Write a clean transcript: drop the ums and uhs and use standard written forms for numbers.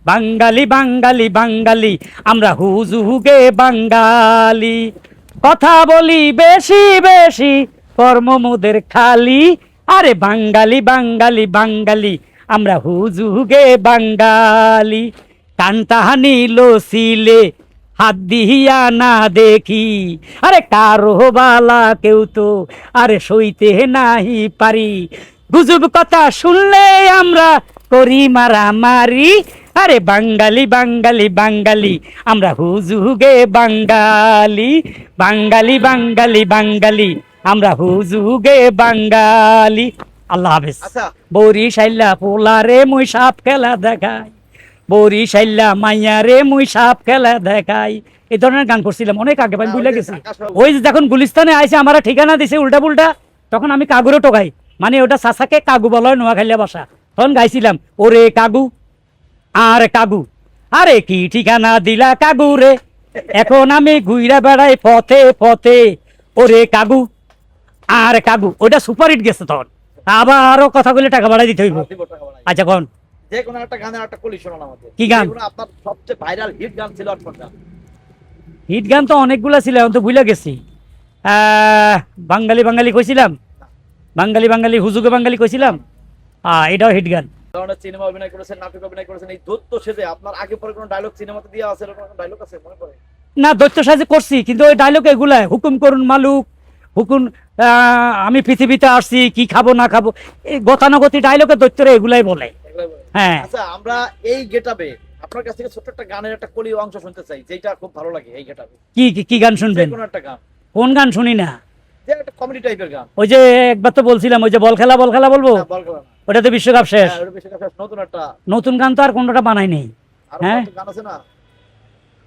বাঙালি বাঙালি বাঙালি আমরা হুজুগে বাঙালি, কথা বলি বেশি বেশি কর্ম মোদের খালি। আরে বাঙালি বাঙালি বাঙালি আমরা হুজুগে বাঙালি, কানটাহানি লসিলে হাত দিয়া না দেখি, আরে কারো বালা কেউ তো আরে সইতে নাহি পারি, গুজব কথা শুনলে আমরা করি মারামারি। আরে বাঙালি বাঙালি বাঙালি আমরা হুজুগে বাঙালি, বাঙালি বাঙালি বাঙালি আমরা হুজুগে বাঙালি। আল্লাহ হাফেজ। আচ্ছা বরিশাইল্লা পোলারে মুই সাপ খেলা দেখাই, বরিশাইল্লা মাইয়া রে মুই সাপ খেলা দেখাই। এই ধরনের গান করছিলাম অনেক আগে, আমি ভুলে গেছি। ওই যে যখন গুলিস্তানে আইসে আমার ঠিকানা দিছে উল্টা পুল্টা, তখন আমি কাগুরও টোকাই, মানে ওটা চাচাকে কাগু বলা হয়, নোয়াখাইলা বাসা। তখন গাইছিলাম, ওরে কাগু আর কাগু, আরে কি ঠিকানা দিলা কাগু রে, এখন আমি ঘুইরা বেড়াই পথে পথে, ওরে কাগু আর কাগু। ওটা সুপারহিট গেছে তখন, আবারও কথা বলে টাকা বাড়াই দিতে হইব। দিব টাকা বাড়াই। আচ্ছা কোন যে কোনো একটা গানের একটা কলি শোনান আমাদের। কি গান? যেগুলো আপনার সবচেয়ে ভাইরাল হিট গান ছিল কোনটা? হিট গান তো অনেকগুলা ছিল, এখন তো ভুলে গেছি। বাঙালি বাঙালি কইছিলাম, বাঙালি বাঙালি হুজুগে বাঙালি কইছিলাম, এটাও হিট গান। ধরনের সিনেমা অভিনয় করেছেন, নাটক অভিনয় করেছেন, এই দৈত্য সেজে আপনার আগে পরে কোনো ডায়লগ সিনেমাতে দেওয়া আছে, এরকম কোনো ডায়লগ আছে মনে পড়ে? না, দৈত্য সাজে করছি, কিন্তু ওই ডায়লগ এগুলা, হুকুম করুন মালুক, হুকুম আমি পৃথিবীতে আসছি কি খাবো না খাবো, এই গতানুগতি ডায়লগে দৈত্যরা এগুলাই বলে। এগুলাই বলে। হ্যাঁ। আচ্ছা আমরা এই গেটআপে আপনার কাছ থেকে ছোট্ট একটা গানের একটা কলি অংশ শুনতে চাই, যেটা খুব ভালো লাগে এই গেটআপে। কি কি গান শুনবেন? যে কোনো একটা গান, কোন গান শুনি না? যে একটা কমেডি টাইপের গান। ওই যে একবার তো বলছিলাম, ওই যে বল খেলা বলবো, না, বল করো না। ওটা তো বিশ্বকাপ শেষ। হ্যাঁ, ওটা বেশি কথা, নতুন একটা নতুন গান তো আর কোনটা বানাই নেই। আরো হ্যাঁ, কত গান আছে না?